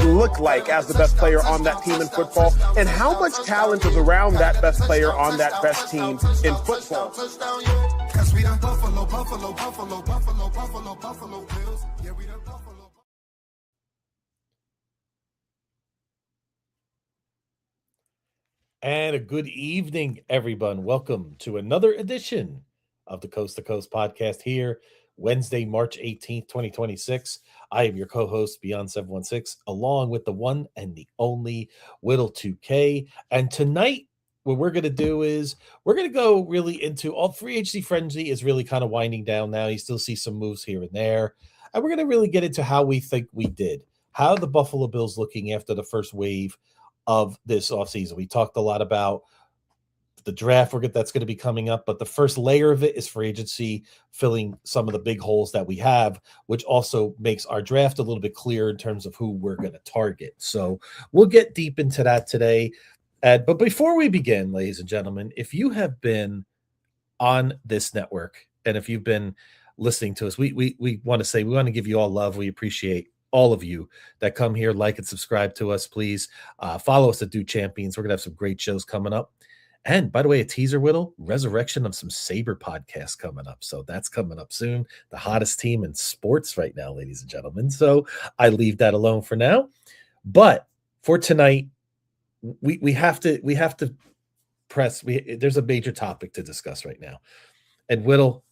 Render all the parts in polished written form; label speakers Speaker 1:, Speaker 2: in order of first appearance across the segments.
Speaker 1: look like as the best player on that team in football, and how much talent is around that best player on that best team in football.
Speaker 2: And a good evening, everyone. Welcome to another edition of the Coast to Coast podcast here, Wednesday, March 18th, 2026. I am your co-host, Beyond716, along with the one and the only Whittle 2K. And tonight, what we're going to do is we're going to go really into all free agency frenzy is really kind of winding down now. You still see some moves here and there. And we're going to really get into how we think we did. How the Buffalo Bills looking after the first wave of this offseason. We talked a lot about the draft that's going to be coming up, but the first layer of it is free agency, filling some of the big holes that we have, which also makes our draft a little bit clearer in terms of who we're going to target. So we'll get deep into that today. But before we begin, ladies and gentlemen, if you have been on this network and if you've been listening to us, we want to say we want to give you all love. We appreciate all of you that come here, like and subscribe to us. Please follow us at Do Champions. We're going to have some great shows coming up. And by the way, a teaser, Whittle, resurrection of some Saber podcasts coming up. So that's coming up soon. The hottest team in sports right now, ladies and gentlemen. So I leave that alone for now. But for tonight, we have to press. There's a major topic to discuss right now. And Whittle,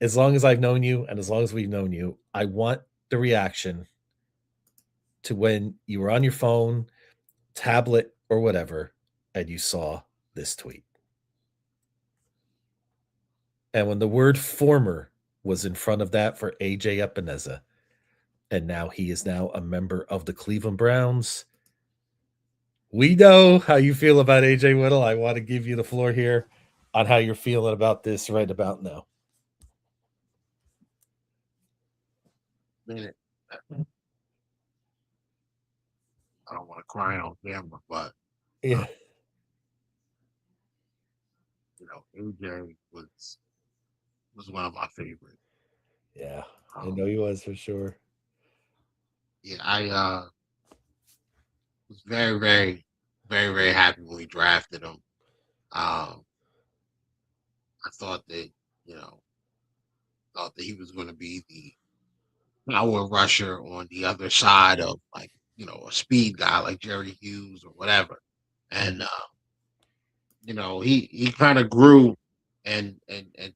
Speaker 2: as long as I've known you and as long as we've known you, I want the reaction to when you were on your phone, tablet, or whatever, and you saw this tweet. And when the word former was in front of that for AJ Epineza, and now he is now a member of the Cleveland Browns. We know how you feel about AJ Whittle. I want to give you the floor here on how you're feeling about this right about now.
Speaker 3: Minute. I don't want to cry on camera, but
Speaker 2: Yeah,
Speaker 3: AJ was one of my favorites.
Speaker 2: yeah, I know he was for sure.
Speaker 3: Yeah, I was very, very, very, very happy when we drafted him. I thought that he was going to be the power rusher on the other side of a speed guy like Jerry Hughes or whatever. And he kind of grew and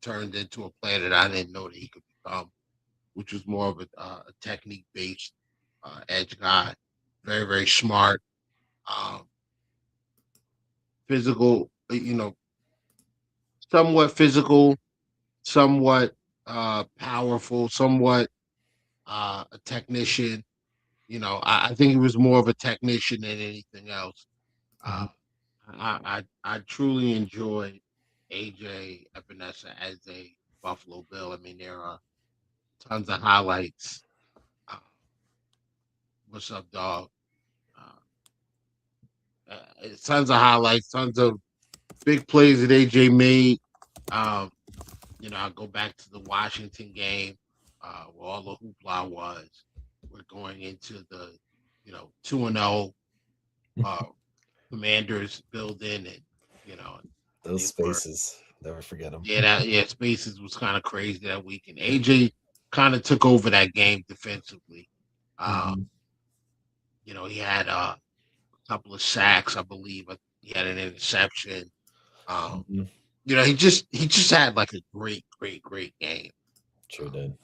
Speaker 3: turned into a player that I didn't know that he could become, which was more of a technique based edge guy, very, very smart, physical, somewhat physical, somewhat powerful, somewhat a technician. I think he was more of a technician than anything else. I truly enjoyed AJ Epinesa as a Buffalo Bill. I mean, there are tons of highlights. What's up, dog? Tons of highlights, tons of big plays that AJ made. I go back to the Washington game where all the hoopla was. We're going into the 2-0 Commanders building, and
Speaker 2: Those spaces, never forget them.
Speaker 3: Spaces was kind of crazy that week, and AJ kind of took over that game defensively. He had a couple of sacks, I believe. He had an interception. He just had like a great, great, great game.
Speaker 2: Sure did.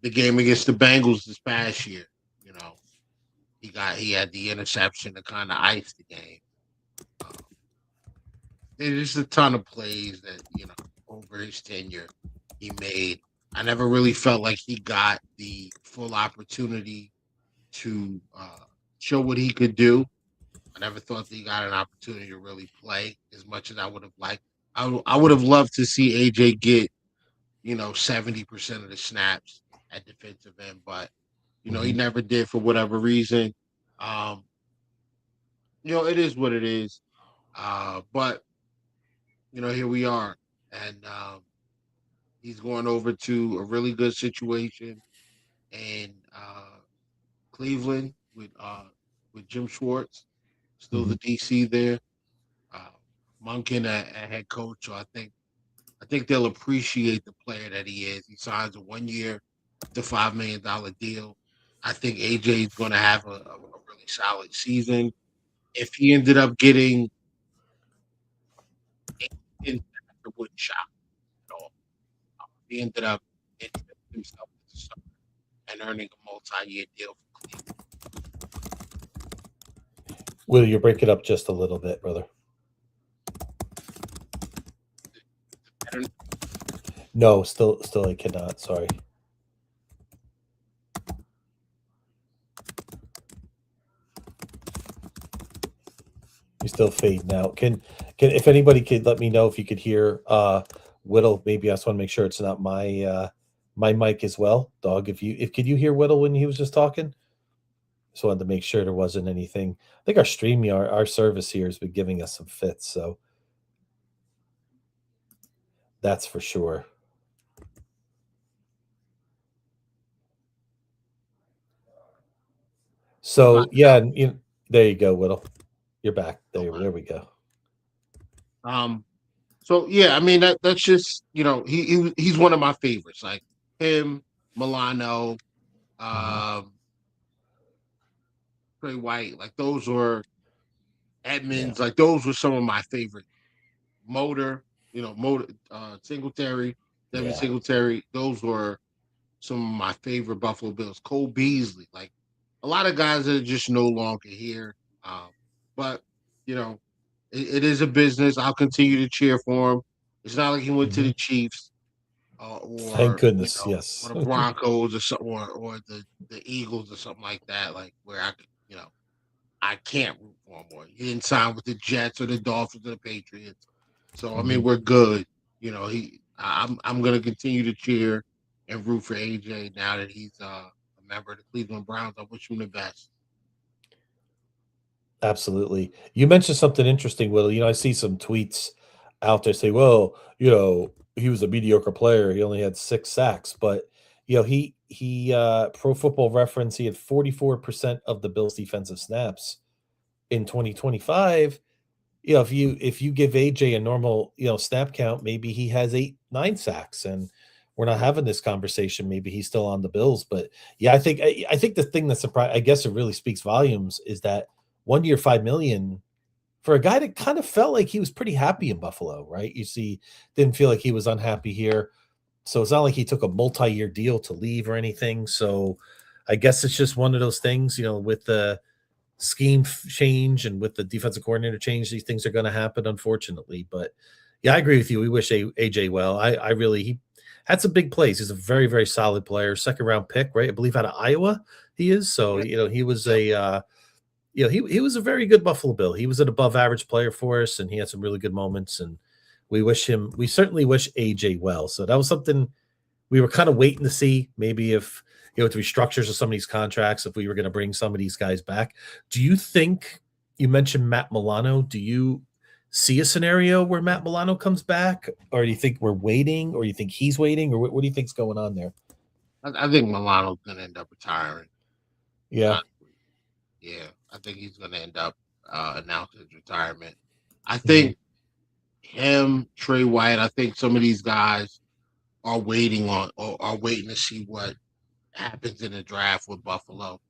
Speaker 3: The game against the Bengals this past year, he had the interception to kind of ice the game. There's just a ton of plays that over his tenure he made. I never really felt like he got the full opportunity to show what he could do. I never thought that he got an opportunity to really play as much as I would have liked. I would have loved to see AJ get 70% of the snaps at defensive end, but he never did for whatever reason. It is what it is. But here we are, and he's going over to a really good situation in Cleveland. with Jim Schwartz, still the DC there. Monken at head coach. So I think they'll appreciate the player that he is. He signs a 1 year to $5 million deal. I think AJ is going to have a really solid season. If he ended up getting the wooden shot, he ended up himself and earning a multi-year deal for Cleveland.
Speaker 2: Will you break it up just a little bit, brother? No, still I cannot. Sorry. You're still fading out. Can if anybody could let me know if you could hear Whittle? Maybe I just want to make sure it's not my my mic as well. Dog, could you hear Whittle when he was just talking? Just wanted to make sure there wasn't anything. I think our StreamYard, our service here has been giving us some fits, so that's for sure. So yeah, there you go, Whittle. You're back. There we go.
Speaker 3: So yeah, I mean that's just he's one of my favorites. Like him, Milano, Trey White, like those were Edmonds, like those were some of my favorite. Singletary, Devin Singletary, those were some of my favorite Buffalo Bills. Cole Beasley, like a lot of guys that are just no longer here. But it is a business. I'll continue to cheer for him. It's not like he went to the Chiefs or
Speaker 2: thank goodness, yes,
Speaker 3: or the Broncos or something, or the Eagles or something like that. Like where I can't root for him more. He didn't sign with the Jets or the Dolphins or the Patriots. So I mean, we're good. I'm gonna continue to cheer and root for AJ now that he's a member of the Cleveland Browns. I wish him the best.
Speaker 2: Absolutely. You mentioned something interesting, Will. I see some tweets out there say, well, he was a mediocre player. He only had 6 sacks, but he Pro Football Reference, he had 44% of the Bills defensive snaps in 2025. If you give AJ a normal, snap count, maybe he has 8-9 sacks, and we're not having this conversation. Maybe he's still on the Bills, but yeah, I think the thing that surprised, I guess it really speaks volumes, is that 1 year, $5 million for a guy that kind of felt like he was pretty happy in Buffalo, right? Didn't feel like he was unhappy here. So it's not like he took a multi-year deal to leave or anything. So I guess it's just one of those things, with the scheme change and with the defensive coordinator change, these things are going to happen, unfortunately. But yeah, I agree with you. We wish AJ well. He had some big plays. He's a very, very solid player. 2nd round pick, right? I believe out of Iowa he is. So, he was he was a very good Buffalo Bill. He was an above average player for us, and he had some really good moments, and we certainly wish AJ well. So that was something we were kind of waiting to see, maybe if, with restructures of some of these contracts, if we were going to bring some of these guys back. Do you think, you mentioned Matt Milano, do you see a scenario where Matt Milano comes back, or do you think we're waiting, or you think he's waiting, or what do you think's going on there?
Speaker 3: I think Milano's going to end up retiring.
Speaker 2: Yeah.
Speaker 3: Yeah, I think he's going to end up announcing his retirement. I think him, Trey White, I think some of these guys are waiting to see what happens in the draft with Buffalo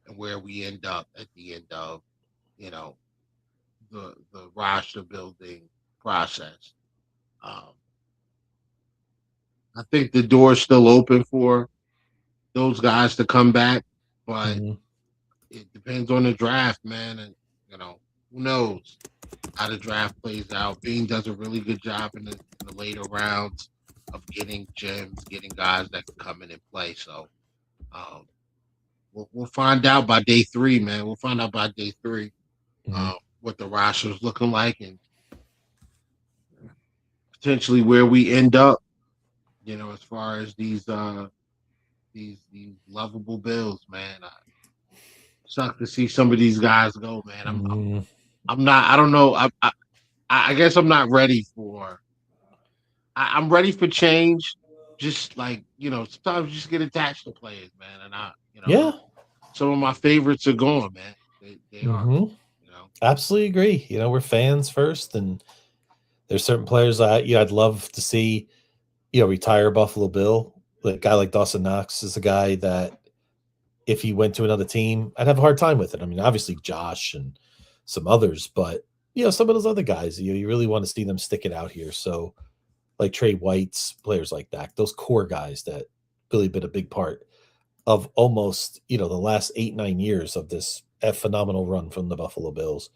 Speaker 3: and where we end up at the end of, the roster building process. I think the door's still open for those guys to come back, but it depends on the draft, man. And, who knows how the draft plays out. Bean does a really good job in the later rounds of getting gems, getting guys that can come in and play. So we'll find out by day 3, man. We'll find out by day 3 what the roster is looking like and potentially where we end up, as far as these lovable Bills, man. Suck to see some of these guys go, man. I'm not. I don't know. I guess I'm not ready for. I'm ready for change. Just like sometimes you just get attached to players, man. And
Speaker 2: Yeah.
Speaker 3: some of my favorites are gone, man. They are.
Speaker 2: Mm-hmm.
Speaker 3: You know.
Speaker 2: Absolutely agree. We're fans first, and there's certain players I'd love to see, retire Buffalo Bill. Like a guy like Dawson Knox is a guy that if he went to another team, I'd have a hard time with it. I mean, obviously Josh and some others, but some of those other guys, you really want to see them stick it out here. So like Trey White's, players like that, those core guys that really been a big part of almost, the last 8-9 years of this phenomenal run from the Buffalo Bills.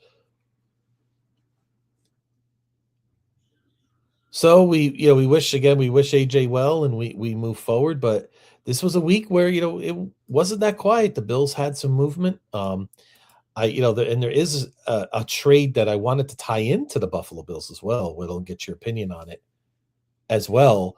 Speaker 2: So we wish AJ well, and we move forward. But this was a week where it wasn't that quiet. The Bills had some movement. And there is a trade that I wanted to tie into the Buffalo Bills as well. We'll get your opinion on it as well.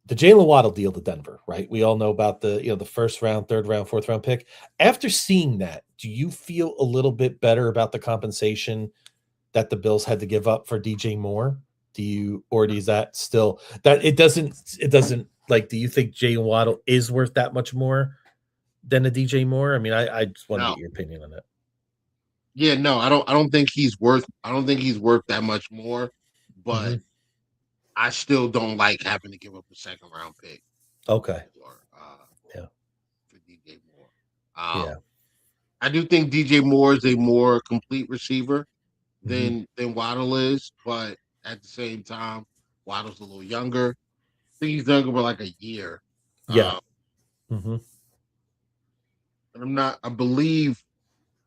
Speaker 2: The Jalen Waddle deal to Denver, right? We all know about the first round, third round, fourth round pick. After seeing that, do you feel a little bit better about the compensation that the Bills had to give up for DJ Moore? Or is that still that it doesn't like, do you think Jalen Waddle is worth that much more than a DJ Moore? I mean, I just want to
Speaker 3: No.
Speaker 2: get your opinion on that.
Speaker 3: Yeah, no, I don't think he's worth that much more, but I still don't like having to give up a second round pick.
Speaker 2: Okay.
Speaker 3: For DJ Moore.
Speaker 2: Yeah.
Speaker 3: I do think DJ Moore is a more complete receiver than Waddle is, but at the same time, Waddle's a little younger. I think he's younger by like a year.
Speaker 2: Yeah.
Speaker 3: And I believe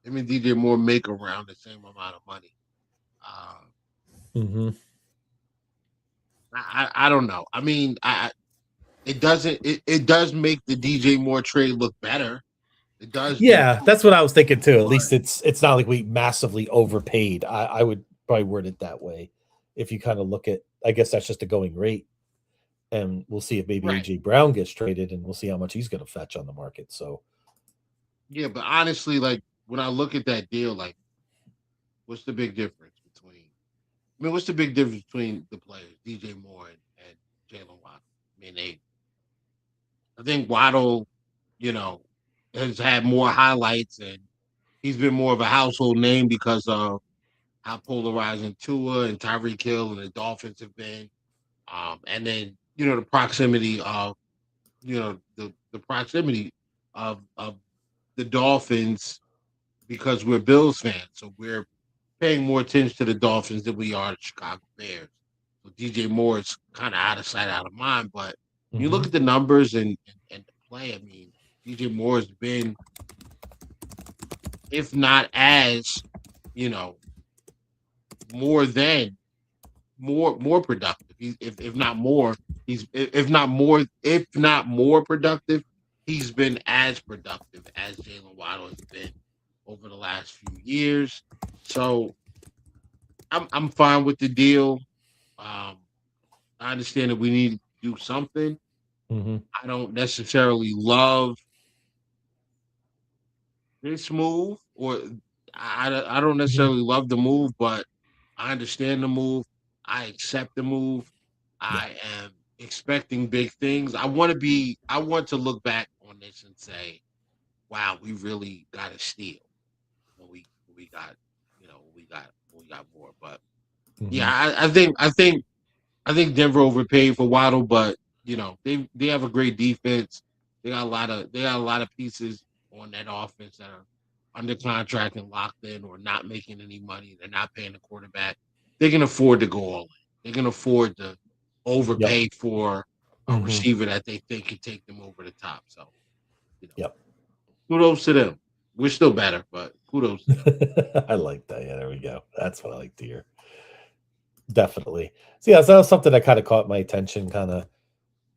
Speaker 3: him and DJ Moore make around the same amount of money. I don't know. I mean, it does make the DJ Moore trade look better. It does.
Speaker 2: Yeah, that's what I was thinking too. At least it's not like we massively overpaid. I would probably word it that way. If you kind of look at, I guess that's just a going rate, and we'll see if maybe AJ Brown gets traded, and we'll see how much he's going to fetch on the market. So,
Speaker 3: yeah, but honestly, like when I look at that deal, like, what's the big difference between? I mean, what's the big difference between the players, DJ Moore and Jalen Waddle? I mean, I think Waddle, has had more highlights, and he's been more of a household name because of how polarizing Tua and Tyreek Hill and the Dolphins have been. And then, the proximity of, the proximity of the Dolphins, because we're Bills fans. So we're paying more attention to the Dolphins than we are the Chicago Bears. So DJ Moore is kind of out of sight, out of mind. But when you look at the numbers and the play, I mean, DJ Moore has been, if not as, more productive. If not more productive, he's been as productive as Jalen Waddle has been over the last few years. So I'm fine with the deal. I understand that we need to do something. I don't necessarily love this move, or I don't necessarily love the move, but I understand the move. I accept the move. I am expecting big things. I want to look back on this and say, wow, we really got a steal when we got more. But yeah, I think Denver overpaid for Waddle, but they have a great defense. They got a lot of pieces on that offense that are under contract and locked in or not making any money. They're not paying the quarterback. They can afford to go all in. They can afford to overpay for a receiver that they think can take them over the top. So, kudos to them. We're still better, but kudos to them.
Speaker 2: I like that. Yeah, there we go. That's what I like to hear. Definitely. So, yeah, so that was something that kind of caught my attention, kind of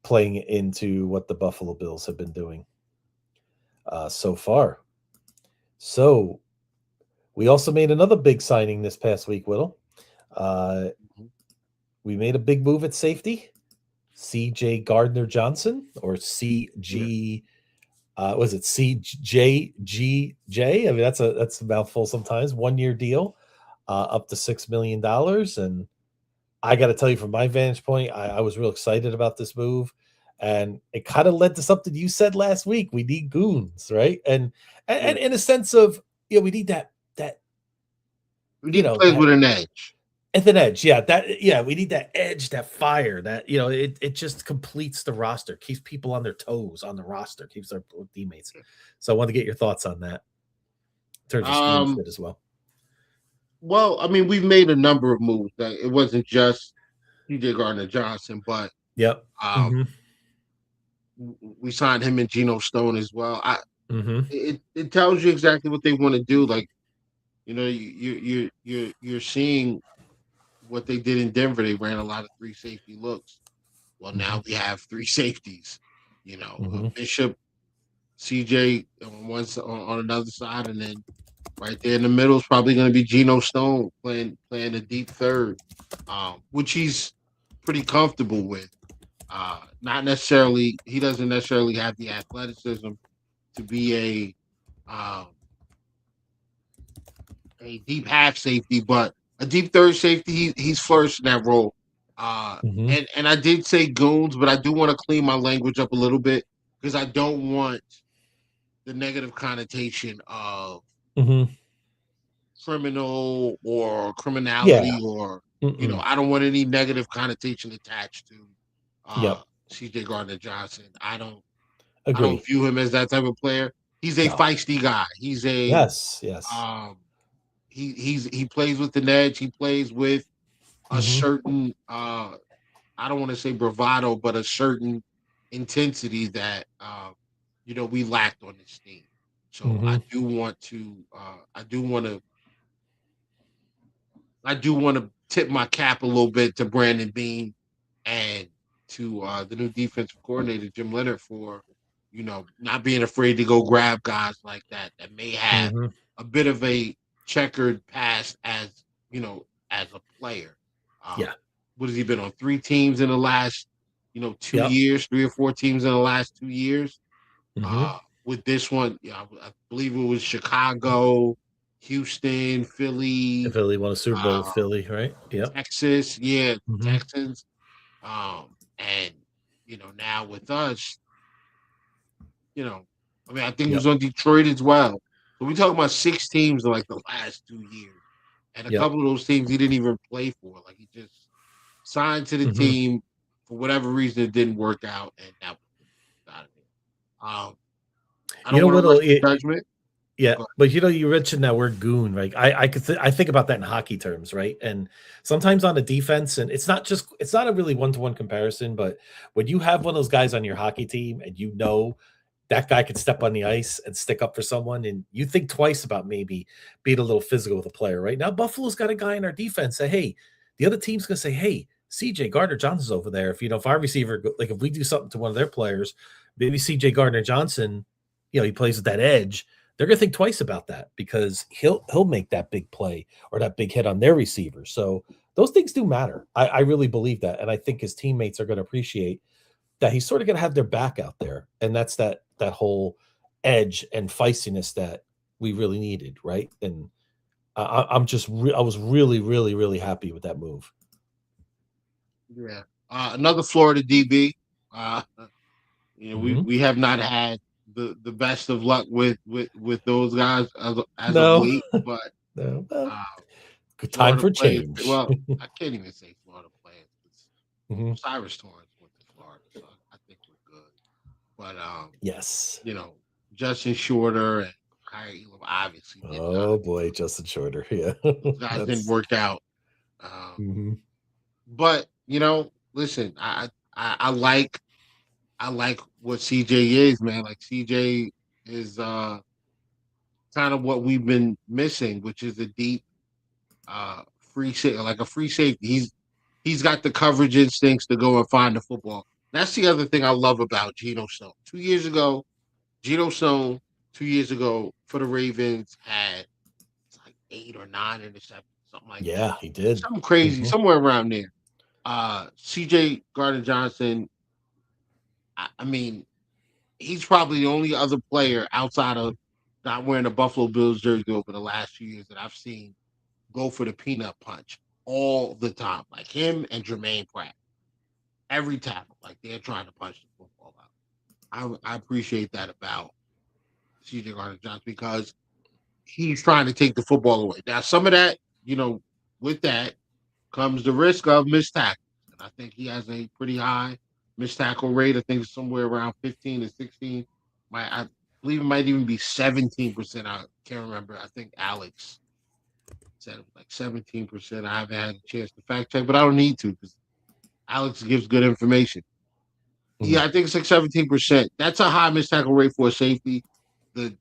Speaker 2: playing into what the Buffalo Bills have been doing so far. So, we also made another big signing this past week, Whittle. We made a big move at safety. C.J. Gardner-Johnson, or CG. Was it CJGJ? I mean, that's a mouthful sometimes. 1-year deal, up to $6 million. And I got to tell you, from my vantage point, I was real excited about this move. And it kind of led to something you said last week. We need goons, right? And in a sense of, we need that
Speaker 3: We need players with an edge.
Speaker 2: At an edge, yeah, we need that edge, that fire, that it just completes the roster, keeps people on their toes on the roster, keeps their teammates. So I want to get your thoughts on that in terms of scheme fit as well.
Speaker 3: Well, I mean, we've made a number of moves. It wasn't just CJ Gardner-Johnson, but we signed him and Geno Stone as well. It tells you exactly what they want to do. Like, you're seeing what they did in Denver. They ran a lot of 3 safety looks. Well, now we have 3 safeties. Bishop, CJ on another side, and then right there in the middle is probably going to be Geno Stone playing a deep third, which he's pretty comfortable with. Not necessarily, he doesn't necessarily have the athleticism to be a deep half safety, but a deep third safety, he's flourished in that role. And I did say goons, but I do want to clean my language up a little bit because I don't want the negative connotation of criminal or criminality or I don't want any negative connotation attached to CJ Gardner-Johnson. I don't view him as that type of player. He's a feisty guy. He's a
Speaker 2: yes.
Speaker 3: He plays with an edge. He plays with a certain I don't want to say bravado, but a certain intensity that we lacked on this team. So I do want to tip my cap a little bit to Brandon Beane and to the new defensive coordinator Jim Leonhard for not being afraid to go grab guys like that may have a bit of a checkered past as a player. What has he been on 3 teams in the last 2 years, 3 or 4 teams in the last 2 years? With this one, I believe it was Chicago, Houston, Philly.
Speaker 2: Philly won a Super Bowl with Philly, right? Yeah.
Speaker 3: Texas, Texans. And now with us, I think it was on Detroit as well. So we talking about 6 teams in like the last 2 years. And a couple of those teams he didn't even play for. Like he just signed to the team for whatever reason it didn't work out, and that was out of it. I don't want to rush judgment.
Speaker 2: Yeah, but you mentioned that word goon, right? I think about that in hockey terms, right? And sometimes on a defense, and it's not a really one-to-one comparison, but when you have one of those guys on your hockey team and that guy could step on the ice and stick up for someone, and you think twice about maybe being a little physical with a player. Right now, Buffalo's got a guy in our defense say, hey, the other team's going to say, hey, CJ Gardner-Johnson's over there. If our receiver, like if we do something to one of their players, maybe CJ Gardner-Johnson, he plays with that edge. They're going to think twice about that because he'll make that big play or that big hit on their receiver. So those things do matter. I really believe that. And I think his teammates are going to appreciate that he's sort of going to have their back out there. And that's that whole edge and feistiness that we really needed, right? And I was really, really, really happy with that move.
Speaker 3: Yeah. Another Florida DB. We have not had the best of luck with those guys as of late, but
Speaker 2: good time for change.
Speaker 3: Well, I can't even say Florida players. Cyrus Torrence went to Florida, so I think we're good. But
Speaker 2: yes,
Speaker 3: Justin Shorter and Kyrie Elam obviously.
Speaker 2: Oh boy, Justin Shorter, yeah,
Speaker 3: those guys didn't work out. But listen, I like what CJ is, man. Like CJ is kind of what we've been missing, which is a deep free safety. He's got the coverage instincts to go and find the football. That's the other thing I love about Geno Stone. 2 years ago, Geno Stone, 2 years ago for the Ravens had like 8 or 9 interceptions, something like that.
Speaker 2: Yeah, he did.
Speaker 3: Something crazy, somewhere around there. CJ Gardner-Johnson, I mean, he's probably the only other player outside of not wearing a Buffalo Bills jersey over the last few years that I've seen go for the peanut punch all the time, like him and Jermaine Pratt. every tackle, like they're trying to punch the football out. I appreciate that about C.J. Gardner-Johnson because he's trying to take the football away. Now, some of that, with that comes the risk of missed tackles. And I think he has a pretty high missed tackle rate. I think it's somewhere around 15 to 16. I believe it might even be 17%. I can't remember. I think Alex said it was like 17%. I haven't had a chance to fact check, but I don't need to because Alex gives good information. Yeah, I think it's like 17%. That's a high missed tackle rate for a safety. The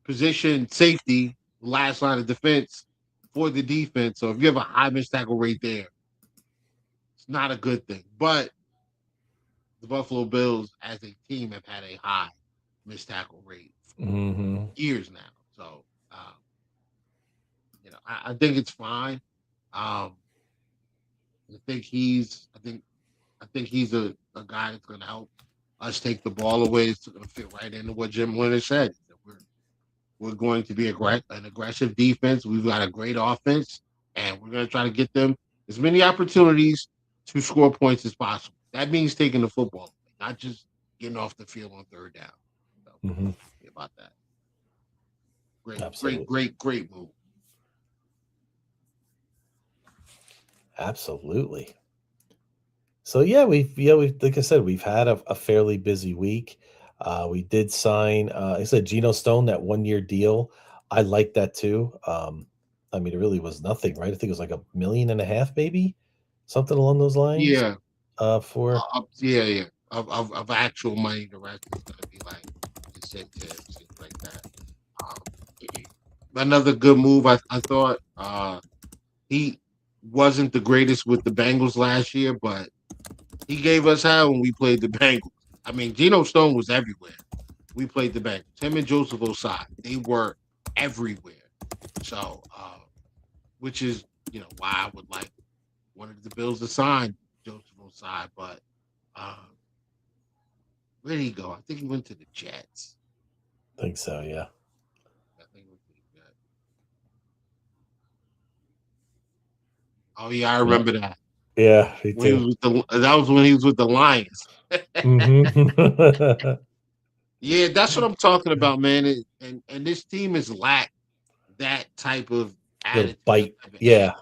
Speaker 3: position safety, last line of defense for the defense. So if you have a high missed tackle rate there, it's not a good thing. But the Buffalo Bills as a team have had a high missed tackle rate for years now. So, I think it's fine. I think he's a guy that's going to help us take the ball away. It's going to fit right into what Jim Leonhard said. We're going to be an aggressive defense. We've got a great offense, and we're going to try to get them as many opportunities to score points as possible. That means taking the football away, not just getting off the field on third down. So, about that. Great move.
Speaker 2: Absolutely. So we've like I said, we've had a fairly busy week. We did sign, I said Geno Stone, that 1-year deal. I like that too. I mean, it really was nothing, right? I think it was like $1.5 million, maybe something along those lines.
Speaker 3: Yeah.
Speaker 2: For
Speaker 3: of actual money, the rest is going to be like incentives, things like that. Another good move, I thought. He wasn't the greatest with the Bengals last year, but he gave us hell when we played the Bengals. I mean, Geno Stone was everywhere. We played the Bengals. Him and Joseph Ossai, they were everywhere. So, which is, why I would like one of the Bills to sign Joseph Ossai. But where did he go? I think he went to the Jets.
Speaker 2: I think so, yeah.
Speaker 3: I think he went to the Jets. Oh, yeah, I remember that.
Speaker 2: Yeah, me too.
Speaker 3: That was when he was with the Lions. Yeah, that's what I'm talking about, man. And this team has lacked that type of attitude,
Speaker 2: bite. Yeah.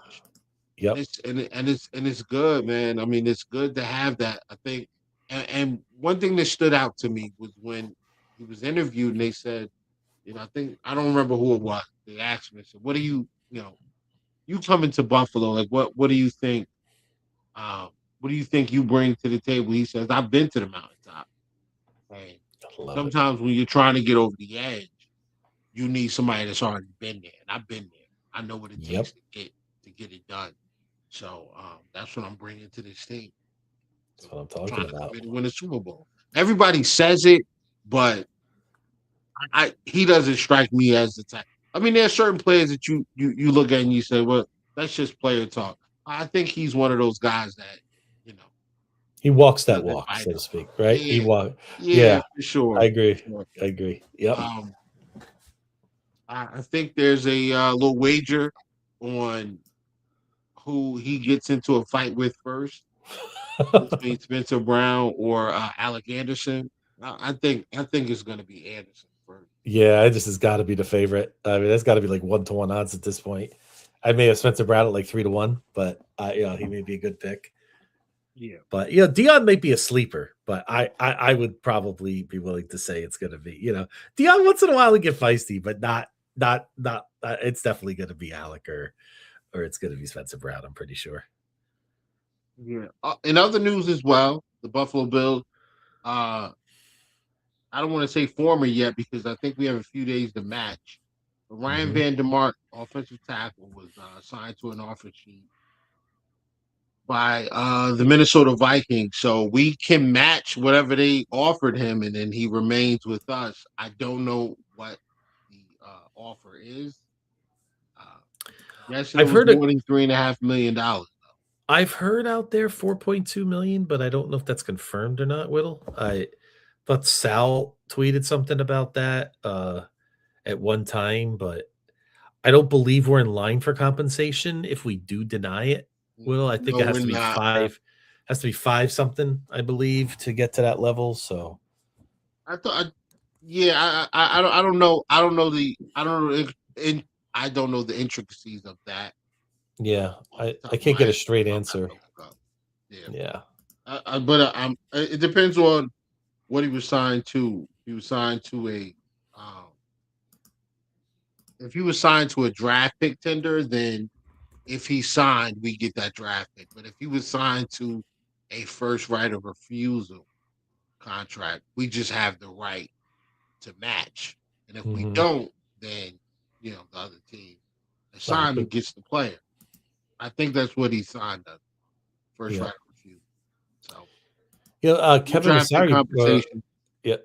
Speaker 2: Yep.
Speaker 3: It's good, man. I mean, it's good to have that. I think, and one thing that stood out to me was when he was interviewed and they said, I don't remember who it was. They asked me, said, "What do you coming to Buffalo? Like, what do you think? What do you think you bring to the table?" He says, "I've been to the mountaintop. And sometimes when you're trying to get over the edge, you need somebody that's already been there. And I've been there. I know what it takes to get it done. So that's what I'm bringing to this team.
Speaker 2: That's what I'm talking about.
Speaker 3: To win a Super Bowl. Everybody says it, but he doesn't strike me as the type. I mean, there are certain players that you look at and you say, well, that's just player talk. I think he's one of those guys that,
Speaker 2: he walks that walk, so to speak, right?
Speaker 3: Yeah.
Speaker 2: He walks.
Speaker 3: Yeah, for sure.
Speaker 2: I agree. Yep.
Speaker 3: I think there's a little wager on who he gets into a fight with first, between Spencer Brown or Alec Anderson. I think it's going to be Anderson first.
Speaker 2: Yeah, it just has got to be the favorite. I mean, that's got to be like 1-to-1 odds at this point. I may have Spencer Brown at like 3-to-1, but he may be a good pick.
Speaker 3: Yeah,
Speaker 2: but Dion might be a sleeper, but I would probably be willing to say it's going to be Dion once in a while to get feisty, but not. It's definitely going to be Alec or it's going to be Spencer Brown. I'm pretty sure.
Speaker 3: Yeah. In other news as well, the Buffalo Bills. I don't want to say former yet because I think we have a few days to match. But Ryan Van DeMark, offensive tackle, was signed to an offer sheet by the Minnesota Vikings. So we can match whatever they offered him, and then he remains with us. I don't know what the offer is. I've heard more than $3.5 million.
Speaker 2: I've heard out there $4.2 million, but I don't know if that's confirmed or not, Whittle. I thought Sal tweeted something about that at one time, but I don't believe we're in line for compensation if we do deny it. Whittle, I think it has has to be 5 something, I believe, to get to that level. So
Speaker 3: I thought, I don't know. I don't know the intricacies of that.
Speaker 2: yeah,
Speaker 3: Off the
Speaker 2: I
Speaker 3: top
Speaker 2: I
Speaker 3: of
Speaker 2: can't
Speaker 3: my
Speaker 2: get a
Speaker 3: head.
Speaker 2: straight
Speaker 3: I'll have to
Speaker 2: answer.
Speaker 3: look up. Yeah,
Speaker 2: Yeah.
Speaker 3: it depends on what he was signed to. He was signed to if he was signed to a draft pick tender, then if he signed, we get that draft pick. But if he was signed to a first right of refusal contract, we just have the right to match. And if we
Speaker 2: Mhm.
Speaker 3: don't, then the other team
Speaker 2: Right.
Speaker 3: assignment gets the player. I think that's what he signed on first
Speaker 2: Yeah.
Speaker 3: right of refusal. So
Speaker 2: Kevin
Speaker 3: draft pick
Speaker 2: Massari,
Speaker 3: compensation.
Speaker 2: yeah,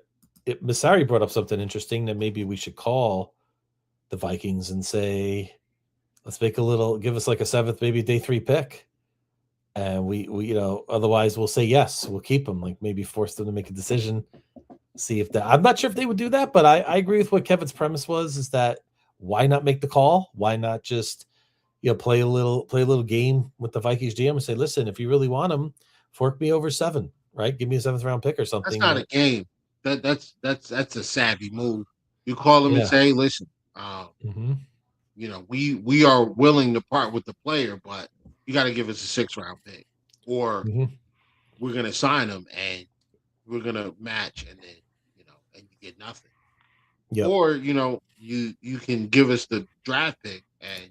Speaker 2: Massari brought up something interesting that maybe we should call the Vikings and say, let's give us like a 7th, maybe day 3 pick. And we otherwise we'll say yes, we'll keep him, like maybe force them to make a decision. See if that, I'm not sure if they would do that, but I agree with what Kevin's premise was, is that why not make the call? Why not just, play a little game with the Vikings GM and say, listen, if you really want him, fork me over 7, right? Give me a 7th round pick or
Speaker 3: That's
Speaker 2: something.
Speaker 3: not a game. That's a savvy move. You call him and
Speaker 2: Yeah.
Speaker 3: say, hey, listen,
Speaker 2: Mm-hmm.
Speaker 3: we are willing to part with the player, but you got to give us a 6th round pick, or
Speaker 2: Mm-hmm.
Speaker 3: we're gonna sign him and we're gonna match, and then and you get nothing.
Speaker 2: Yep.
Speaker 3: Or you can give us the draft pick and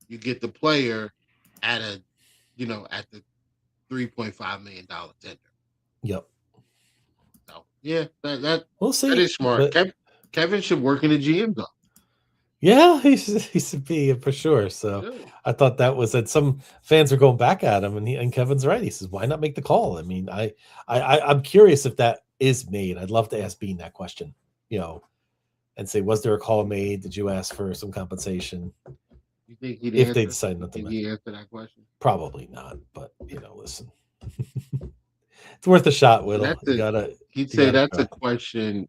Speaker 3: you get the player at at the $3.5 million tender.
Speaker 2: Yep.
Speaker 3: So yeah, that
Speaker 2: We'll see.
Speaker 3: that is smart.
Speaker 2: But
Speaker 3: Kevin should work in the GM though.
Speaker 2: yeah, he should be for sure. So
Speaker 3: Yeah.
Speaker 2: I thought that was that. Some fans are going back at him, and Kevin's right. He says, "Why not make the call?" I mean, I'm curious if that is made. I'd love to ask Bean that question, and say, "Was there a call made? Did you ask for some compensation?"
Speaker 3: You think he'd
Speaker 2: If
Speaker 3: answer?
Speaker 2: they decide not to
Speaker 3: Did
Speaker 2: make
Speaker 3: he
Speaker 2: it,
Speaker 3: answer that question?
Speaker 2: probably not. But listen, it's worth a shot. Whittle,
Speaker 3: He'd say that's
Speaker 2: try.
Speaker 3: a question.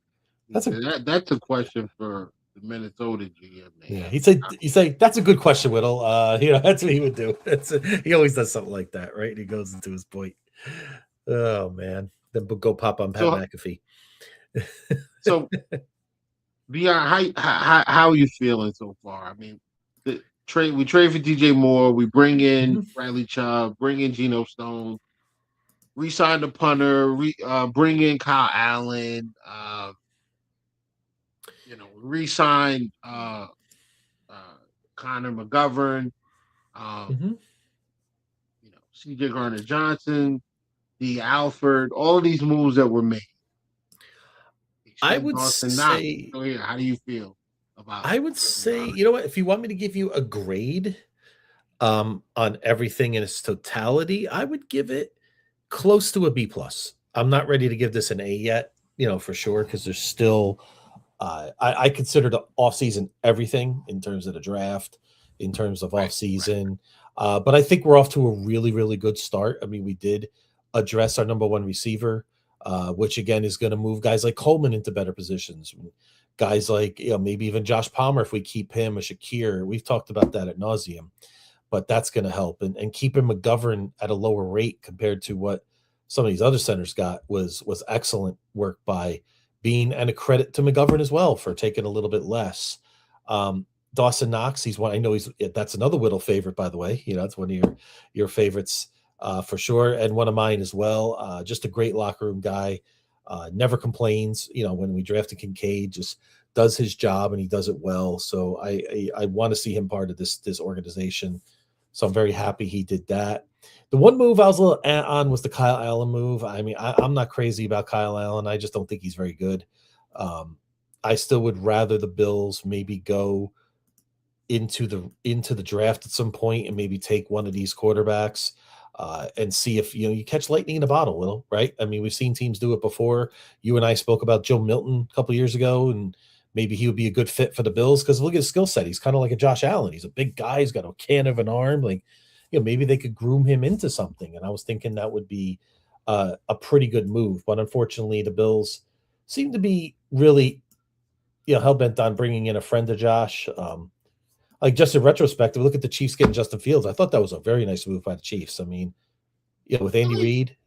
Speaker 2: That's a
Speaker 3: That's a question for the Minnesota GM.
Speaker 2: Yeah, he'd say that's a good question, Whittle. That's what he would do. He always does something like that, right? He goes into his point. Oh man, then go pop on Pat McAfee.
Speaker 3: So, Beyond, how are you feeling so far? I mean, we trade for DJ Moore, we bring in Bradley Chubb, bring in Geno Stone, re-sign the punter, bring in Kyle Allen, re-sign Connor McGovern, CJ Garner Johnson, D. Alford, all of these moves that were made.
Speaker 2: I would say,
Speaker 3: how do you feel about?
Speaker 2: I would say, you know what? If you want me to give you a grade on everything in its totality, I would give it close to a B plus. I'm not ready to give this an A yet, for sure, because there's still I consider the offseason everything in terms of the draft, in terms of offseason. But I think we're off to a really, really good start. I mean, we did address our number 1 receiver, which again is going to move guys like Coleman into better positions. Guys like, maybe even Josh Palmer, if we keep him, a Shakir. We've talked about that at nauseum, but that's going to help. And keeping McGovern at a lower rate compared to what some of these other centers got was excellent work by Bean, and a credit to McGovern as well for taking a little bit less. Dawson Knox, he's one. I know that's another Whittle favorite, by the way. It's one of your favorites for sure, and one of mine as well. Just a great locker room guy. Never complains. When we drafted Kincaid, just does his job and he does it well. So I want to see him part of this organization. So I'm very happy he did that. The one move I was a little on was the Kyle Allen move. I mean, I'm not crazy about Kyle Allen. I just don't think he's very good. I still would rather the Bills maybe go into the draft at some point and maybe take one of these quarterbacks and see if you catch lightning in a bottle, Will, right? I mean, we've seen teams do it before. You and I spoke about Joe Milton a couple of years ago, and maybe he would be a good fit for the Bills because look at his skill set. He's kind of like a Josh Allen. He's a big guy. He's got a can of an arm. Like, maybe they could groom him into something. And I was thinking that would be a pretty good move. But unfortunately, the Bills seem to be really, hell-bent on bringing in a friend of Josh. Like just in retrospect, look at the Chiefs getting Justin Fields. I thought that was a very nice move by the Chiefs. I mean, Yeah, with Andy
Speaker 3: Really?
Speaker 2: Reid.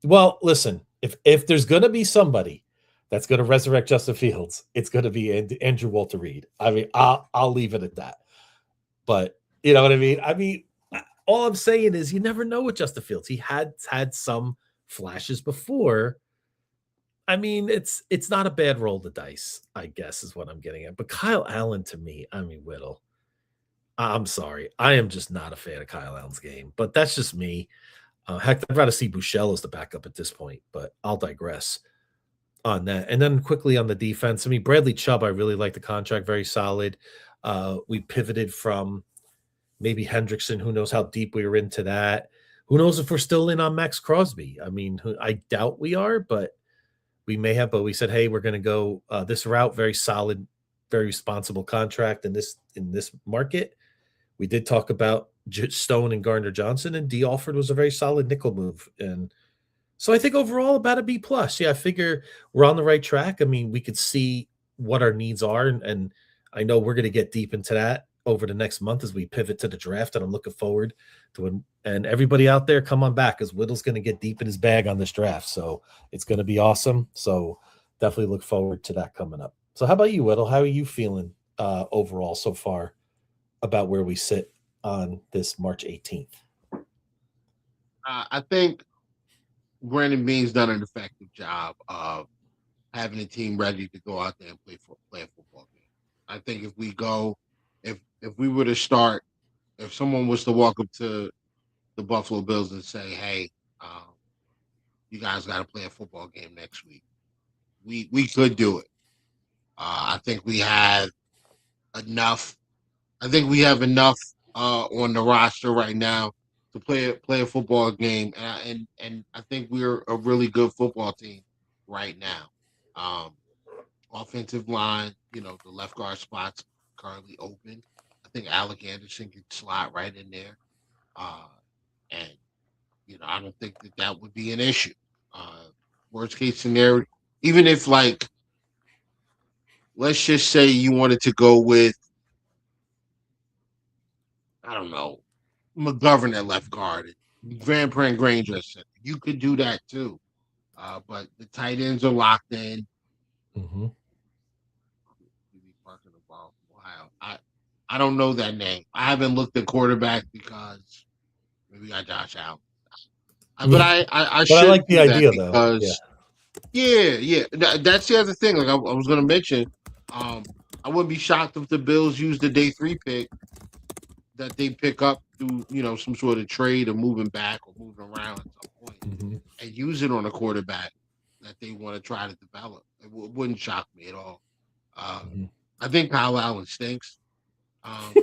Speaker 2: Well, listen, if there's going to be somebody that's going to resurrect Justin Fields, it's going to be Andrew Walter Reed. I mean, I'll leave it at that. But you know what I mean? I mean, all I'm saying is you never know with Justin Fields. He had some flashes before. I mean, it's not a bad roll the dice, I guess, is what I'm getting at. But Kyle Allen to me, I mean, Whittle, I'm sorry. I am just not a fan of Kyle Allen's game, but that's just me. Heck, I'd rather see Bouchel as the backup at this point, but I'll digress on that. And then quickly on the defense, I mean, Bradley Chubb, I really like the contract, very solid. We pivoted from maybe Hendrickson. Who knows how deep we were into that? Who knows if we're still in on Max Crosby? I mean, I doubt we are, but we may have. But we said, hey, we're going to go this route. Very solid, very responsible contract in this market. We did talk about Stone and Gardner Johnson, and D. Alford was a very solid nickel move. And so I think overall about a B plus. Yeah, I figure we're on the right track. I mean, we could see what our needs are, and I know we're going to get deep into that over the next month as we pivot to the draft. And I'm looking forward to it. And everybody out there, come on back because Whittle's going to get deep in his bag on this draft. So it's going to be awesome. So definitely look forward to that coming up. So how about you, Whittle? How are you feeling overall so far about where we sit on this March 18th?
Speaker 3: I think Brandon Beane's done an effective job of having a team ready to go out there and play a football game. I think if we were to start, if someone was to walk up to the Buffalo Bills and say, "Hey, you guys got to play a football game next week," we could do it. I think we have enough. I think we have enough on the roster right now to play a football game, and I think we're a really good football team right now. Offensive line, the left guard spot's currently open. I think Alec Anderson could slot right in there, and I don't think that would be an issue. Worst case scenario, even if let's just say you wanted to go with, I don't know, McGovern at left guard, Van Pran Granger, you could do that too. But the tight ends are locked in.
Speaker 2: Mm-hmm.
Speaker 3: Wow. I don't know that name. I haven't looked at quarterback because maybe I Josh Allen. But I should.
Speaker 2: I like the idea though.
Speaker 3: Yeah. That's the other thing. Like I was going to mention, I wouldn't be shocked if the Bills use the day 3 pick that they pick up through some sort of trade or moving back or moving around at some point, and use it on a quarterback that they want to try to develop. It wouldn't shock me at all. I think Kyle Allen stinks. I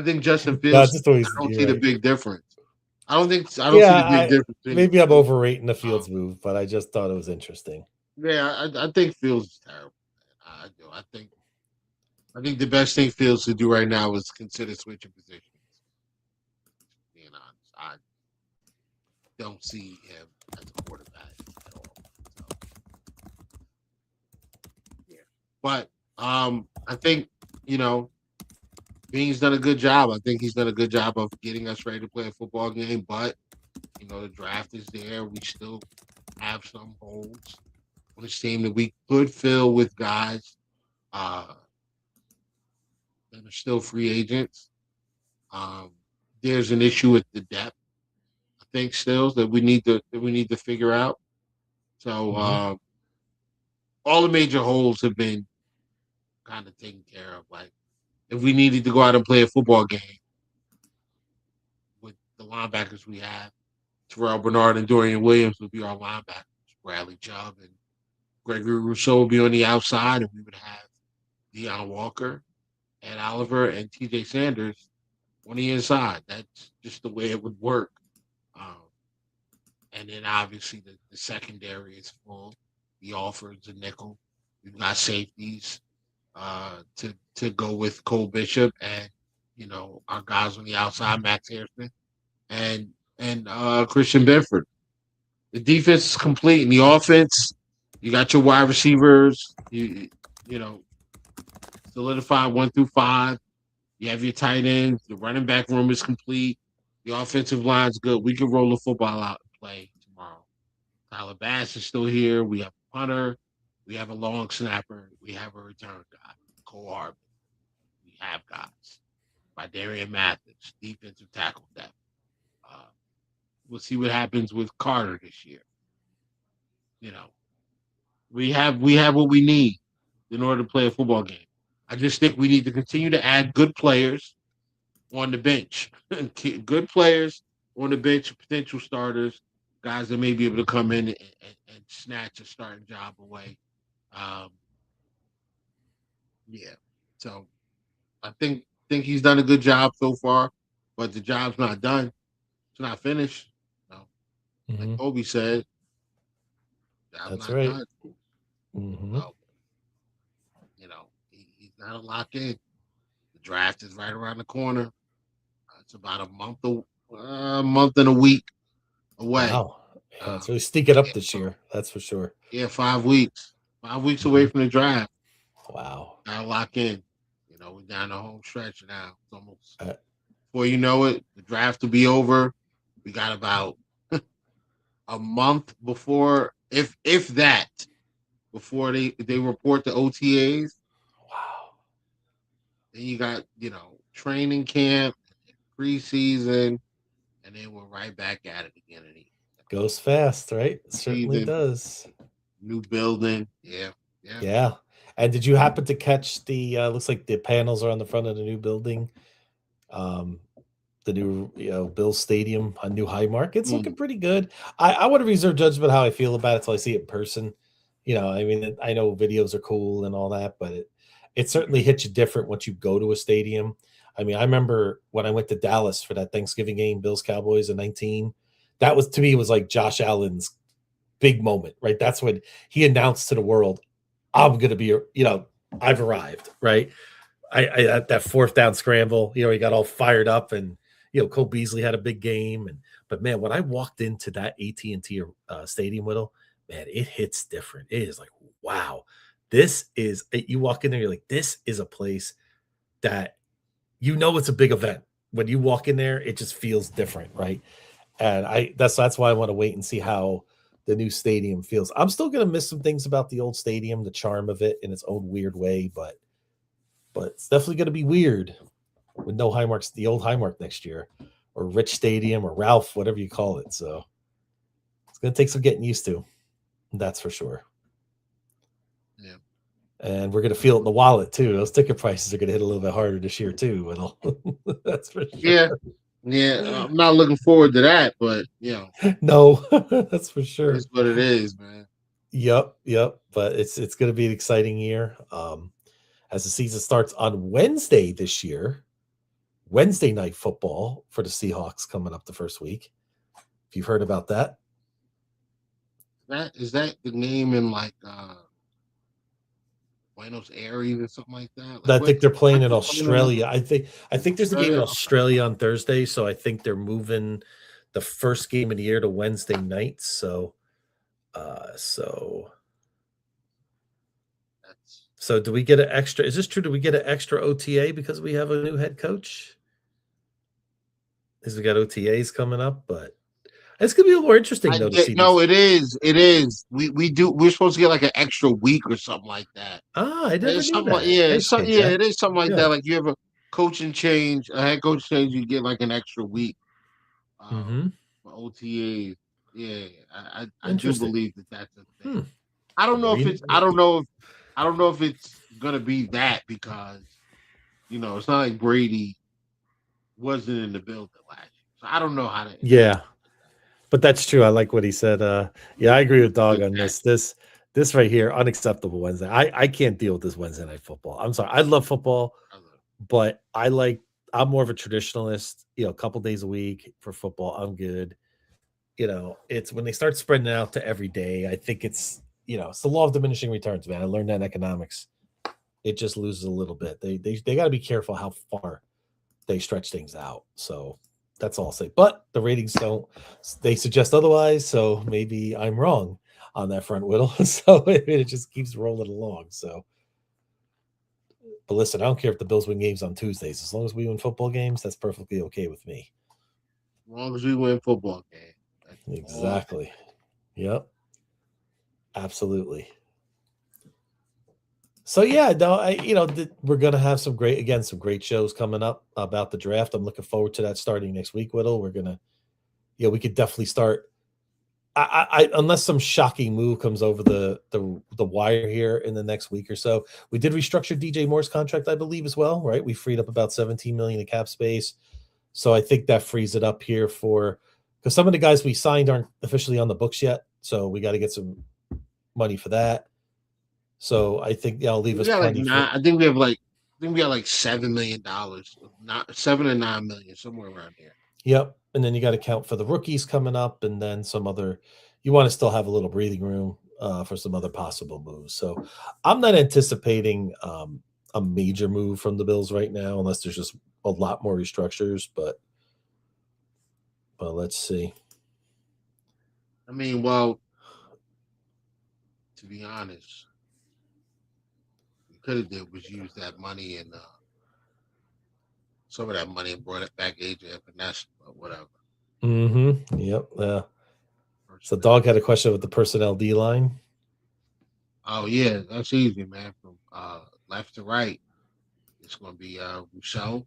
Speaker 3: think Justin Fields. I don't see the big difference. I don't see the big difference.
Speaker 2: Maybe I'm overrating the Fields move, but I just thought it was interesting.
Speaker 3: Yeah, I think Fields is terrible. I do. I think the best thing Fields to do right now is consider switching positions. Being honest, I don't see him as a quarterback at all. So, yeah, but I think Beane's done a good job. I think he's done a good job of getting us ready to play a football game. But the draft is there. We still have some holes on this team that we could fill with guys that are still free agents. There's an issue with the depth, I think, still that we need to figure out. So all the major holes have been kind of taken care of. Like if we needed to go out and play a football game with the linebackers we have, Terrell Bernard and Dorian Williams would be our linebackers. Bradley Chubb and Gregory Rousseau would be on the outside, and we would have Deion Walker, Ed Oliver, and TJ Sanders on the inside. That's just the way it would work. And then obviously the secondary is full. The Alford's a nickel. We've got safeties to go with Cole Bishop and our guys on the outside, Max Harrison and Christian Benford. The defense is complete. In the offense, you got your wide receivers. You solidified 1 through 5. You have your tight ends. The running back room is complete. The offensive line's good. We can roll the football out and play tomorrow. Tyler Bass is still here. We have a punter. We have a long snapper. We have a return guy, Cole Harbin. We have guys. By Darian Mathis, defensive tackle depth. We'll see what happens with Carter this year. You know, we have what we need in order to play a football game. I just think we need to continue to add good players on the bench. Good players on the bench, potential starters, guys that may be able to come in and snatch a starting job away. Yeah. So I think he's done a good job so far, but the job's not done. It's not finished. No. Like Kobe said,
Speaker 2: that's right.
Speaker 3: Done. So, you know, he's not a lock in. The draft is right around the corner. It's about a month and a week away.
Speaker 2: Wow. Yeah, it's really sneaking up this year. That's for sure.
Speaker 3: Yeah, 5 weeks. 5 weeks away from the draft.
Speaker 2: Wow.
Speaker 3: Gotta lock in. You know, we're down the home stretch now. It's almost before you know it, the draft will be over. We got about a month before, if that, before they report the OTAs.
Speaker 2: Wow.
Speaker 3: Then you got, training camp, preseason, and then we're right back at it again.
Speaker 2: Goes fast, right? It certainly does.
Speaker 3: New building. Yeah.
Speaker 2: And did you happen to catch the looks like the panels are on the front of the new building? The new Bills Stadium on New Highmark. It's looking pretty good. I want to reserve judgment how I feel about it till I see it in person. I mean, I know videos are cool and all that, but it certainly hits you different once you go to a stadium. I mean, I remember when I went to Dallas for that Thanksgiving game, Bills Cowboys in 19. That was, to me, was like Josh Allen's big moment, right? That's when he announced to the world, I'm going to be, I've arrived, right? I that fourth down scramble, he got all fired up, and Cole Beasley had a big game, but man, when I walked into that AT&T stadium, man, it hits different. It is like, wow, this is. You walk in there, you're like, this is a place that it's a big event. When you walk in there, it just feels different, right? And that's why I want to wait and see how the new stadium feels. I'm still going to miss some things about the old stadium, the charm of it in its own weird way, but it's definitely going to be weird with no Highmarks, the old Highmark next year, or Rich Stadium, or Ralph, whatever you call it. So it's going to take some getting used to. That's for sure.
Speaker 3: Yeah.
Speaker 2: And we're going to feel it in the wallet too. Those ticket prices are going to hit a little bit harder this year too. That's for sure.
Speaker 3: Yeah. I'm not looking forward to that, but
Speaker 2: no, that's for sure.
Speaker 3: That's what it is, man.
Speaker 2: Yep. But it's going to be an exciting year. As the season starts on Wednesday this year, Wednesday night football for the Seahawks coming up the first week. If you've heard about that.
Speaker 3: Is that the name in like Buenos Aires or something like that?
Speaker 2: I think they're playing in Australia. I think there's a game in Australia on Thursday, so I think they're moving the first game of the year to Wednesday night. So do we get an extra? Is this true? Do we get an extra OTA because we have a new head coach? Because we got OTAs coming up, but it's gonna be a little more interesting though.
Speaker 3: No, it is. It is. We're supposed to get like an extra week or something like that.
Speaker 2: I never knew that.
Speaker 3: It is something like that. Like you have a coaching change, a head coach change, you get like an extra week for OTAs. Yeah, I do believe that's a thing. I don't know if it's gonna be that because it's not like Brady wasn't in the building last year. So I don't know how to.
Speaker 2: Yeah, but that's true. I like what he said. Yeah, I agree with Dog on this. This right here, unacceptable Wednesday. I can't deal with this Wednesday night football. I'm sorry. I love football, but I'm more of a traditionalist. A couple days a week for football, I'm good. It's when they start spreading it out to every day. I think it's the law of diminishing returns, man. I learned that in economics. It just loses a little bit. They got to be careful how far they stretch things out. So that's all I'll say. But the ratings they suggest otherwise. So maybe I'm wrong on that front, Whittle. So it just keeps rolling along. So, but listen, I don't care if the Bills win games on Tuesdays. As long as we win football games, that's perfectly okay with me.
Speaker 3: long as we win football game. That's all.
Speaker 2: Exactly. Yep. Absolutely. So yeah, no, we're gonna have some great shows coming up about the draft. I'm looking forward to that starting next week, Whittle. We're gonna, we could definitely start. I unless some shocking move comes over the wire here in the next week or so. We did restructure DJ Moore's contract, I believe, as well, right? We freed up about 17 million in cap space, so I think that frees it up here because some of the guys we signed aren't officially on the books yet, so we got to get some money for that. So I think I'll leave us plenty.
Speaker 3: I think we have like $7 million, not $7 or $9 million, somewhere around here.
Speaker 2: Yep, and then you got to count for the rookies coming up, and then some other. You want to still have a little breathing room for some other possible moves. So I'm not anticipating a major move from the Bills right now, unless there's just a lot more restructures. But let's see.
Speaker 3: I mean, well, to be honest, could have did was use that money and some of that money and brought it back AJ Finesse or whatever.
Speaker 2: Mm-hmm. Yep. Yeah. So Dog had a question with the personnel D line.
Speaker 3: Oh yeah, that's easy, man. From left to right, it's going to be Rousseau,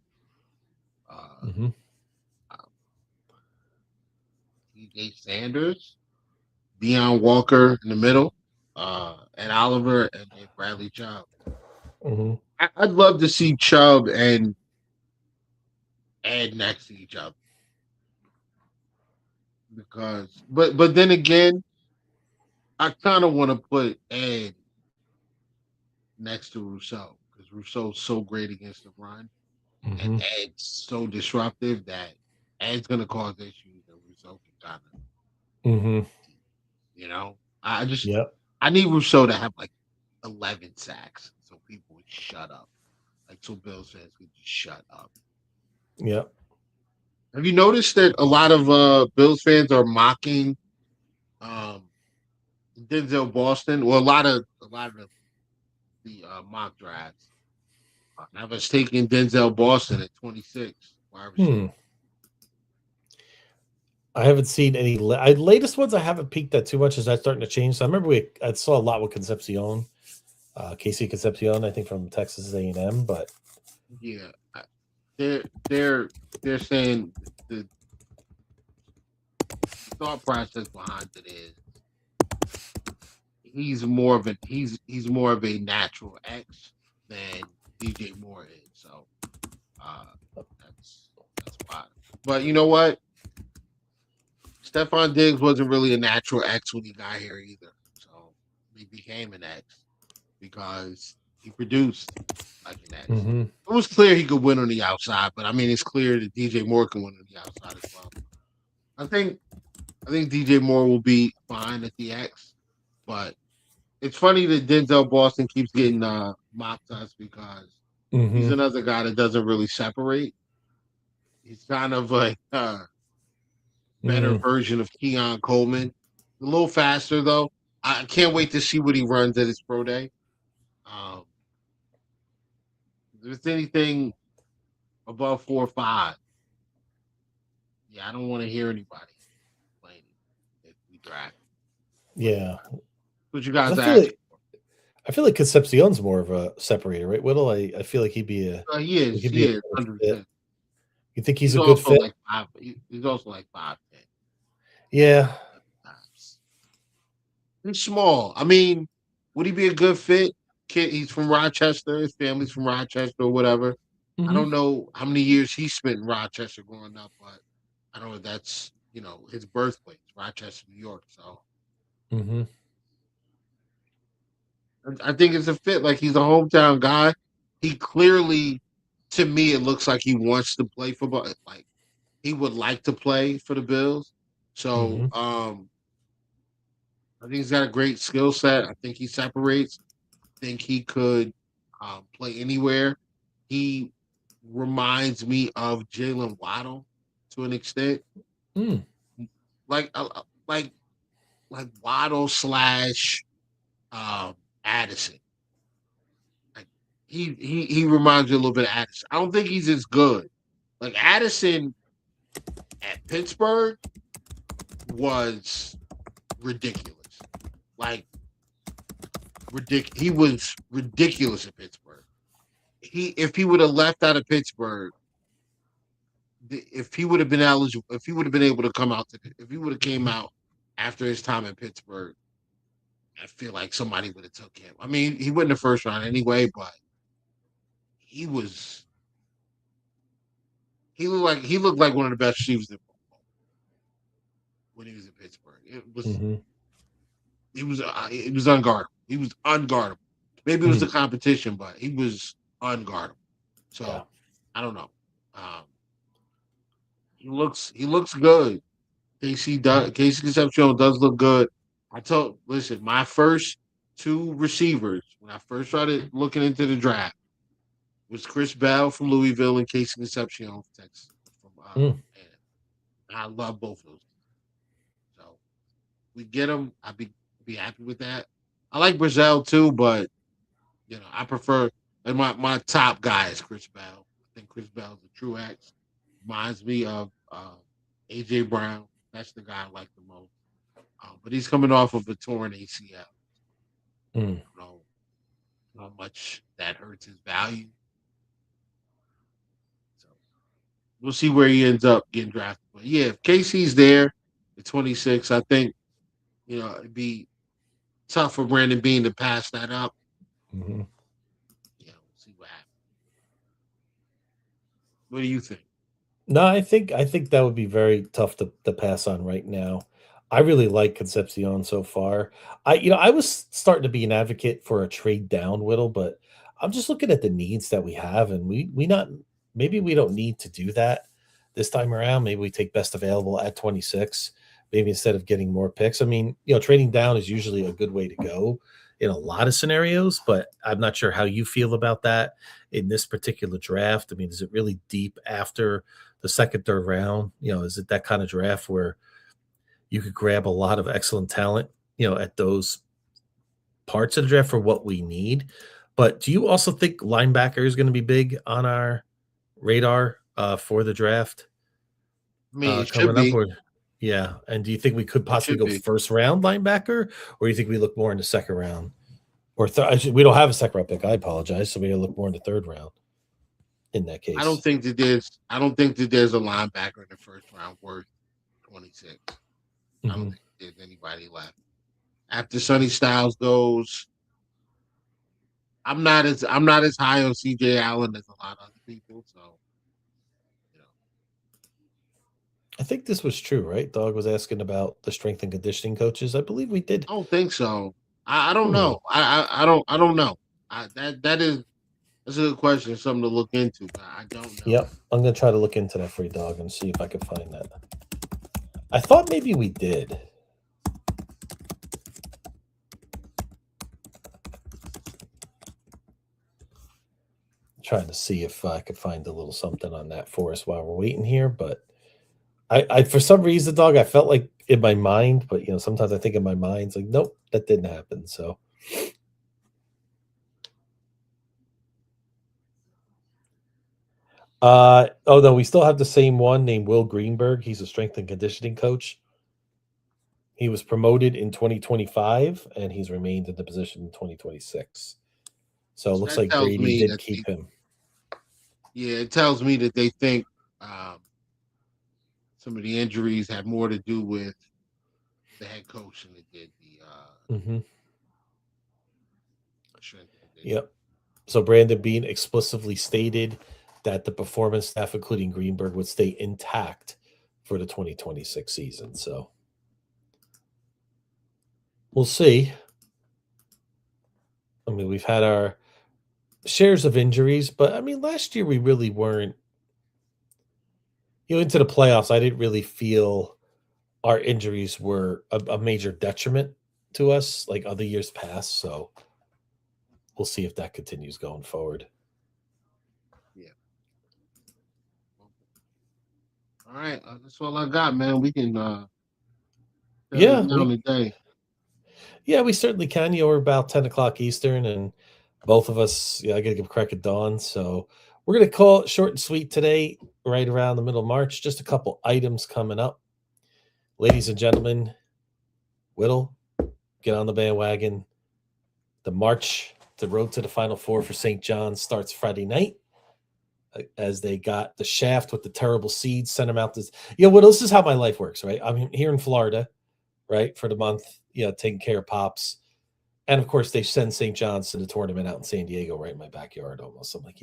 Speaker 3: DJ Sanders, Deion Walker in the middle, and Oliver and Bradley Chubb.
Speaker 2: Mm-hmm.
Speaker 3: I'd love to see Chubb and Ed next to each other, because, but then again, I kind of want to put Ed next to Rousseau, because Rousseau's so great against the run, and Ed's so disruptive that Ed's going to cause issues, and Rousseau can kind of, I need Rousseau to have like 11 sacks so people would shut up. Like, so Bills fans would just shut up.
Speaker 2: Yep.
Speaker 3: Have you noticed that a lot of Bills fans are mocking Denzel Boston? Well, a lot of the mock drafts. I was taking Denzel Boston at 26.
Speaker 2: I haven't seen any latest ones. I haven't peeked at too much. Is that starting to change? So I remember I saw a lot with Concepcion, Casey Concepcion, I think from Texas A&M. But
Speaker 3: yeah, they're saying the thought process behind it is he's more of a natural X than DJ Moore is. So that's why. But you know what? Stephon Diggs wasn't really a natural X when he got here either. So he became an X because he produced like an X.
Speaker 2: Mm-hmm.
Speaker 3: It was clear he could win on the outside, but I mean, it's clear that DJ Moore can win on the outside as well. I think DJ Moore will be fine at the X, but it's funny that Denzel Boston keeps getting mocked us because he's another guy that doesn't really separate. He's kind of like better version of Keon Coleman. A little faster though. I can't wait to see what he runs at his pro day. If there's anything above 4.5, yeah, I don't want to hear anybody complaining if we draft.
Speaker 2: Yeah.
Speaker 3: What you guys
Speaker 2: I feel like Concepcion's more of a separator, right, Whittle? I feel like he'd be a.
Speaker 3: He is. 100%.
Speaker 2: You think he's a good fit?
Speaker 3: He's also like 5'10".
Speaker 2: Yeah.
Speaker 3: He's small. I mean, would he be a good fit? He's from Rochester. His family's from Rochester or whatever. I don't know how many years he spent in Rochester growing up, but I know that's, his birthplace, Rochester, New York. So I think it's a fit. Like, he's a hometown guy. He clearly, to me, it looks like he wants to play football. Like, he would like to play for the Bills. So I think he's got a great skill set. I think he separates. I think he could play anywhere. He reminds me of Jalen Waddle to an extent. Like Waddle / Addison. Like he reminds me a little bit of Addison. I don't think he's as good. Like Addison at Pittsburgh was ridiculous. Like, he was ridiculous at Pittsburgh. If he would have left out of Pittsburgh, if he would have been eligible, if he would have been able to come out, if he would have came out after his time in Pittsburgh, I feel like somebody would have took him. I mean, he went in the first round anyway, but he looked like one of the best receivers in football when he was in Pittsburgh. It was unguardable. He was unguardable. Maybe it was the competition, but he was unguardable. So yeah. I don't know. He looks good. Casey Concepcion does look good. Listen, my first two receivers when I first started looking into the draft was Chris Bell from Louisville and Casey Concepcion from Texas. And I love both of those. So we get them. I'd be happy with that. I like Brazil too, but I prefer. And my top guy is Chris Bell. I think Chris Bell is a true X. Reminds me of AJ Brown. That's the guy I like the most. But he's coming off of a torn ACL. I don't know how much that hurts his value. So we'll see where he ends up getting drafted. But yeah, if Casey's there at 26, I think it'd be tough for Brandon Beane to pass that up. We'll see what happens. What do you think?
Speaker 2: No, I think that would be very tough to pass on right now. I really like Concepcion so far. I was starting to be an advocate for a trade down, Whittle, but I'm just looking at the needs that we have, and maybe we don't need to do that this time around. Maybe we take best available at 26, maybe instead of getting more picks. I mean, trading down is usually a good way to go in a lot of scenarios, but I'm not sure how you feel about that in this particular draft. I mean, is it really deep after the second, third round? Is it that kind of draft where you could grab a lot of excellent talent, at those parts of the draft for what we need? But do you also think linebacker is going to be big on our radar for the draft?
Speaker 3: I mean, it should be.
Speaker 2: Yeah. And do you think we could possibly go first round linebacker, or do you think we look more in the second round? Or we don't have a second round pick. I apologize. So we got to look more in the third round in that case.
Speaker 3: I don't think that there's a linebacker in the first round worth 26. I don't think there's anybody left. After Sonny Styles goes, I'm not as high on CJ Allen as a lot of other people. So
Speaker 2: I think this was true, right? Dog was asking about the strength and conditioning coaches. I believe we did.
Speaker 3: I don't think so. I don't know. I don't know. That's a good question. Something to look into. But I don't know.
Speaker 2: Yep, I'm gonna try to look into that for you, Dog, and see if I can find that. I thought maybe we did. Trying to see if I could find a little something on that for us while we're waiting here, but I for some reason, Dog, I felt like in my mind, but sometimes I think in my mind, it's like, nope, that didn't happen. So no, we still have the same one named Will Greenberg. He's a strength and conditioning coach. He was promoted in 2025, and he's remained in the position in 2026. So it looks like Brady did keep him.
Speaker 3: Yeah, it tells me that they think some of the injuries had more to do with the head coach than it did the
Speaker 2: Yep. So Brandon Beane explicitly stated that the performance staff, including Greenberg, would stay intact for the 2026 season. So we'll see. I mean, we've had our shares of injuries, but I mean, last year we really weren't, into the playoffs. I didn't really feel our injuries were a major detriment to us like other years past. So we'll see if that continues going forward.
Speaker 3: Yeah. All right. That's all I got, man. We can,
Speaker 2: we certainly can. We're about 10 o'clock Eastern, and both of us, I got to give crack at dawn. So we're going to call it short and sweet today. right around the middle of March. Just a couple items coming up. Ladies and gentlemen, Whittle, get on the bandwagon. The road to the Final Four for St. John's starts Friday night as they got the shaft with the terrible seeds, sent them out. Whittle, this is how my life works, right? I'm here in Florida, right, for the month, taking care of Pops. And, of course, they send St. John's to the tournament out in San Diego, right in my backyard almost. I'm like,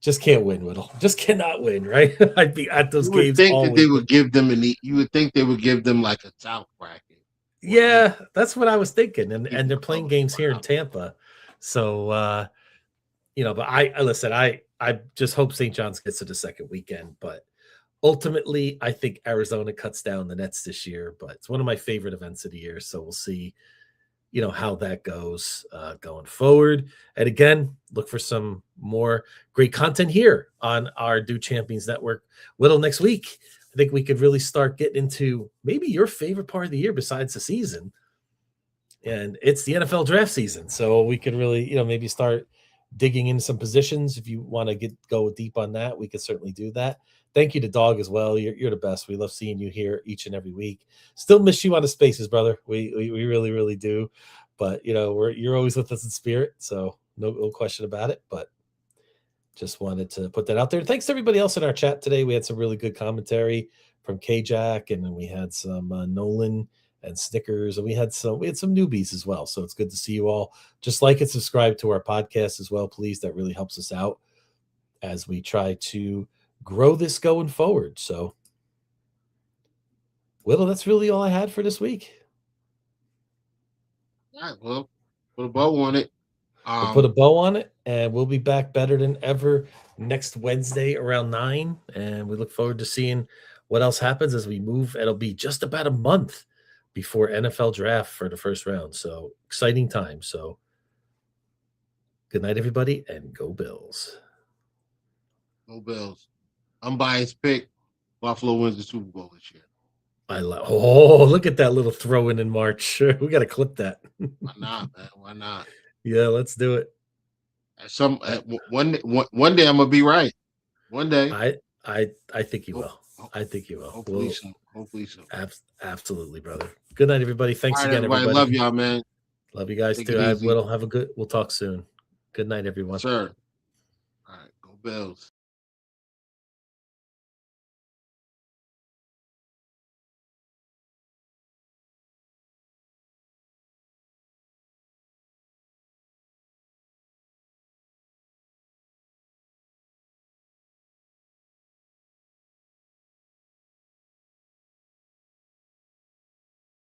Speaker 2: just can't win, Whittle. Just cannot win, right? I'd be at those games all
Speaker 3: week. You would think they would give them like a South bracket.
Speaker 2: Yeah, that's what I was thinking. And they're playing games here in Tampa. So, but I just hope St. John's gets to the second weekend. But ultimately, I think Arizona cuts down the nets this year. But it's one of my favorite events of the year. So we'll see, how that goes going forward. And again, look for some more great content here on our Do Champions Network. Whittle, next week, I think we could really start getting into maybe your favorite part of the year besides the season. And it's the NFL draft season. So we could really, maybe start digging into some positions. If you want to go deep on that, we could certainly do that. Thank you to Dog as well. You're the best. We love seeing you here each and every week. Still miss you on the spaces, brother. We really, really do. But, you're always with us in spirit. So no question about it. But just wanted to put that out there. Thanks to everybody else in our chat today. We had some really good commentary from K-Jack, and then we had some Nolan and Snickers, and we had some newbies as well. So it's good to see you all. Just like and subscribe to our podcast as well, please. That really helps us out as we try to grow this going forward. So, Whittle, that's really all I had for this week.
Speaker 3: All right, well, put a bow on it.
Speaker 2: We'll put a bow on it, and we'll be back better than ever next Wednesday around 9. And we look forward to seeing what else happens as we move. It'll be just about a month before NFL draft for the first round. So exciting time. So good night, everybody, and go Bills.
Speaker 3: Go Bills. Unbiased pick. Buffalo wins the Super Bowl this year.
Speaker 2: Look at that little throw in March. We got to clip that.
Speaker 3: Why not, man? Why not?
Speaker 2: Yeah, let's do it.
Speaker 3: One day I'm gonna be right. One day.
Speaker 2: I think you will. I think you will.
Speaker 3: Hopefully so.
Speaker 2: Absolutely, brother. Good night, everybody. Thanks again, everybody.
Speaker 3: Love y'all, man.
Speaker 2: Love you guys too. We'll talk soon. Good night, everyone.
Speaker 3: Sir. All right, go Bills.